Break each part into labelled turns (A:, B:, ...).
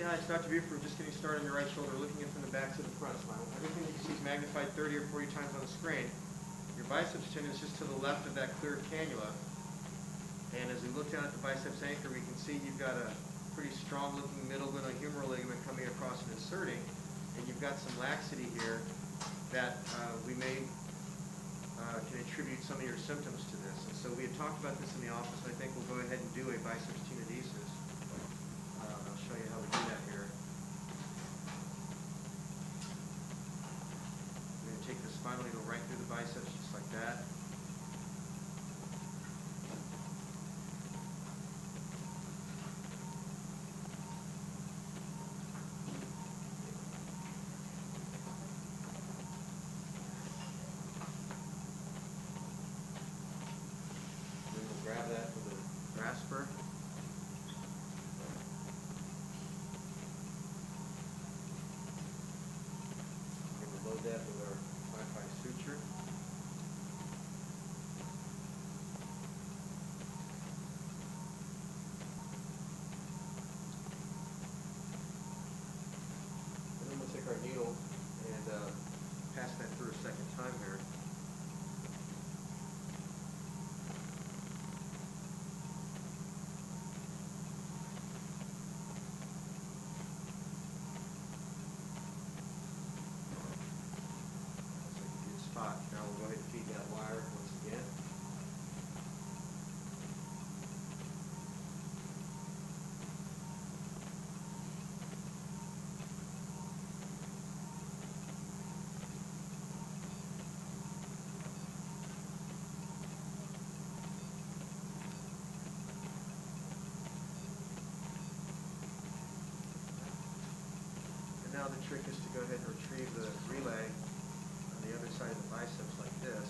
A: Okay, hi, it's Dr. Buford. We're just getting started on your right shoulder, looking in from the back to the front. So everything you can see is magnified 30 or 40 times on the screen. Your biceps tendon is just to the left of that clear cannula. And as we look down at the biceps anchor, we can see you've got a pretty strong looking middle glenohumeral ligament coming across and inserting. And you've got some laxity here that we may can attribute some of your symptoms to this. And so we had talked about this in the office, and I think we'll go ahead and do a biceps tenodesis. I'll show you how we do that here. We're going to take the spinal needle right through the biceps, just like that. Then we'll grab that with a grasper. Load that with our Wi-Fi suture. And then we'll take our needle and pass that through a second time here. Now we'll go ahead and feed that wire once again. And now the trick is to go ahead and retrieve the relay on the other side of the biceps like this.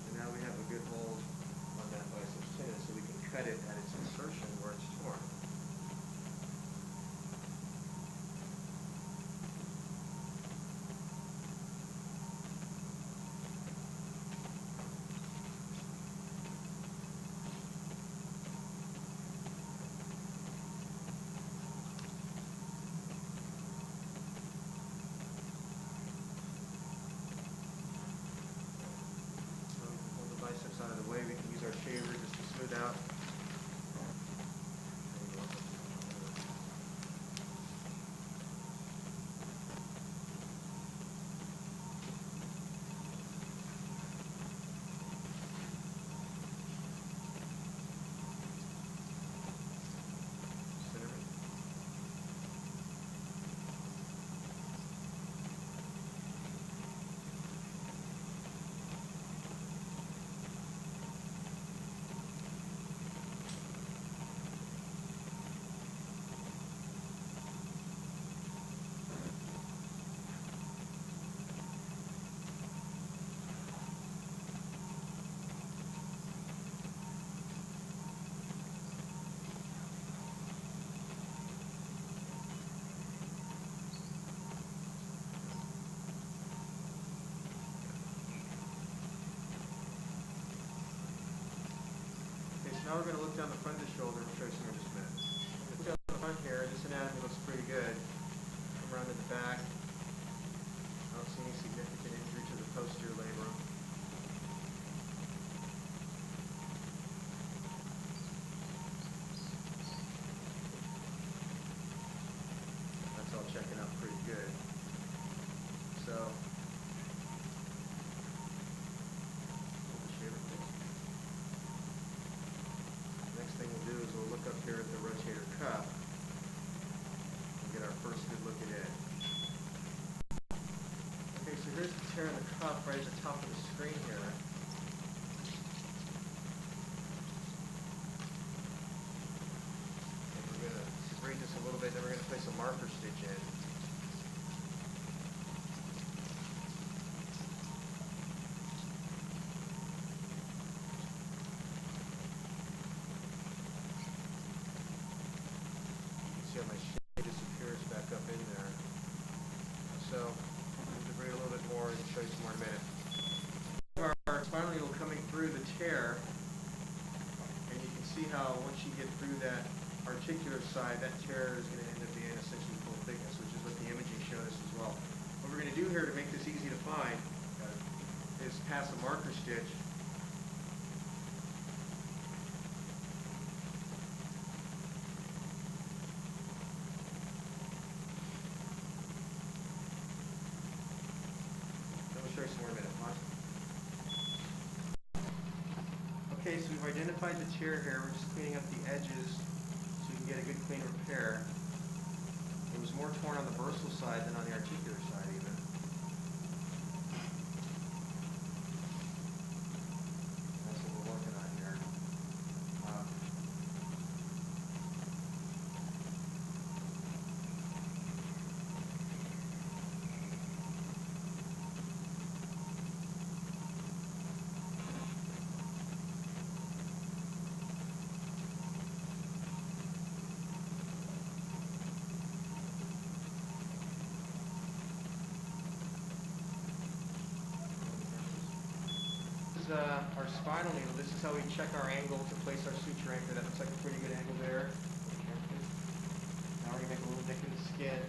A: And now we have a good hold on that biceps tendon so we can cut it at its insertion where it's torn. Hold the biceps out of the way. We can use our shaver just to smooth out. Now we're going to look down the front of the shoulder and show you some in just a minute. Look down the front here, this anatomy looks pretty good. Come around to the back. I don't see any significant injury to the posterior labrum. That's all checking out pretty good. So, thing we'll do is we'll look up here at the rotator cuff and get our first good look at it. Okay, so here's the tear in the cuff right at the top of the screen here. And we're going to separate this a little bit, then we're going to place a marker stitch in. tear, and you can see how once you get through that articular side, that tear is going to end up being essentially full thickness, which is what the imaging showed us as well. What we're going to do here to make this easy to find is pass a marker stitch. Show you some more in a minute. Watch. Okay, so we've identified the tear here. We're just cleaning up the edges so you can get a good clean repair. It was more torn on the bursal side than on the articular side even. That's what we're working on here. Our spinal needle. This is how we check our angle to place our suture anchor. That looks like a pretty good angle there. Now we're going to make a little nick in the skin.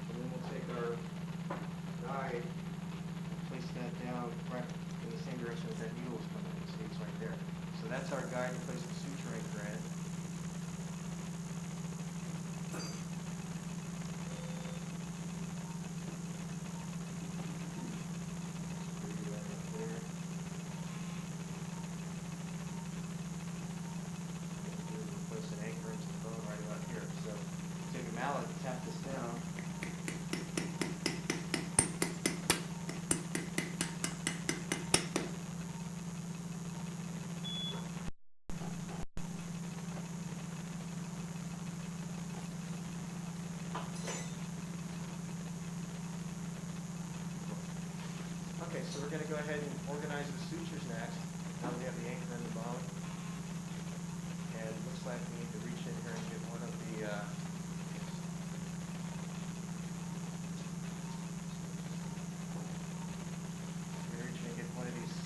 A: And then we'll take our guide and place that down right in the same direction as that needle is coming in. See, it's right there. So that's our guide to place the suture anchor in. Tap this down. Okay, so we're going to go ahead and organize the sutures next. Now we have the anchor in the bone. And it looks like we need to reach in here and get one of the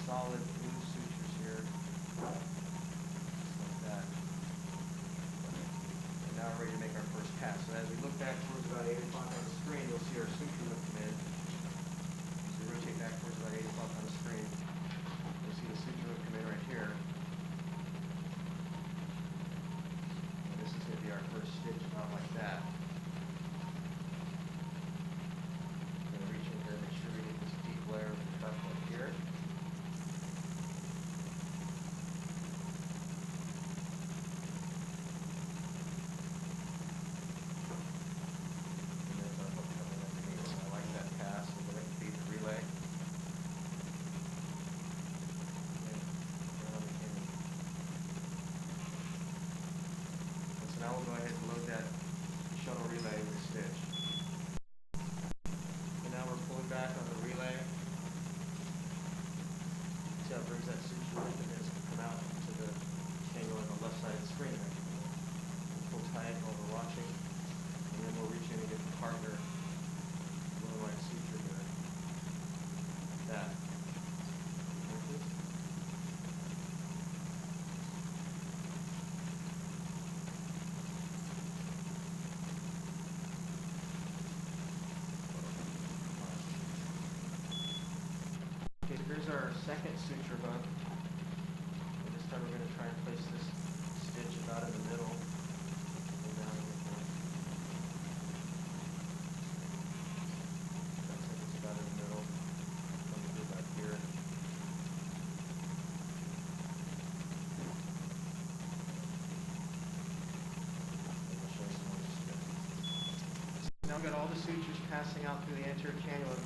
A: solid blue sutures here, just like that. And now we're ready to make our first pass. So as we look back towards about 8 o'clock on the screen, you'll see our suture will come in. So we rotate back towards about 8 o'clock on the screen. You'll see the suture will come in right here. And this is going to be our first stitch, about like that. I'm going to reach in here and make sure we get this deep layer of the cuff right here. Now we'll go ahead and load that shuttle relay with a stitch. So now we're pulling back on the relay. See how it brings that suture in, and it's going to come out to the angle on the left side of the screen. We'll pull tight while we're watching, and then we'll reach in and get the partner blue and white suture here. Like that. Okay, here's our second suture hook. And this time we're going to try and place this stitch about in the middle. And down in the front. Looks like it's about in the middle. Coming through about here. And we'll show you some more stitches. Now we've got all the sutures passing out through the anterior cannula.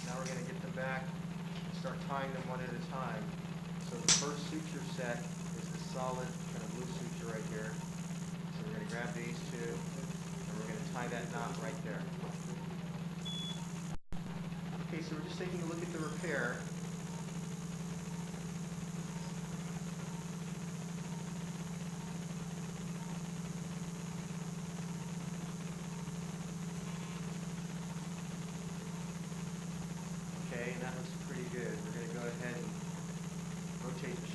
A: Now we're going to get them back. Start tying them one at a time. So the first suture set is the solid kind of blue suture right here. So we're going to grab these two, and we're going to tie that knot right there. Okay, so we're just taking a look at the repair. Okay, and that looks pretty good. We're going to go ahead and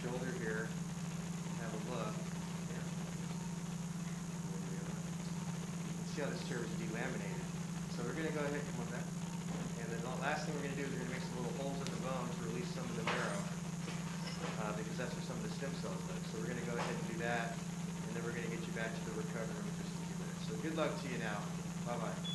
A: shoulder here. Have a look. Here. You can see how this tear was delaminated. So we're going to go ahead and come on back. And then the last thing we're going to do is we're going to make some little holes in the bone to release some of the marrow. Because that's where some of the stem cells live. So we're going to go ahead and do that. And then we're going to get you back to the recovery room in just a few minutes. So good luck to you now. Bye-bye.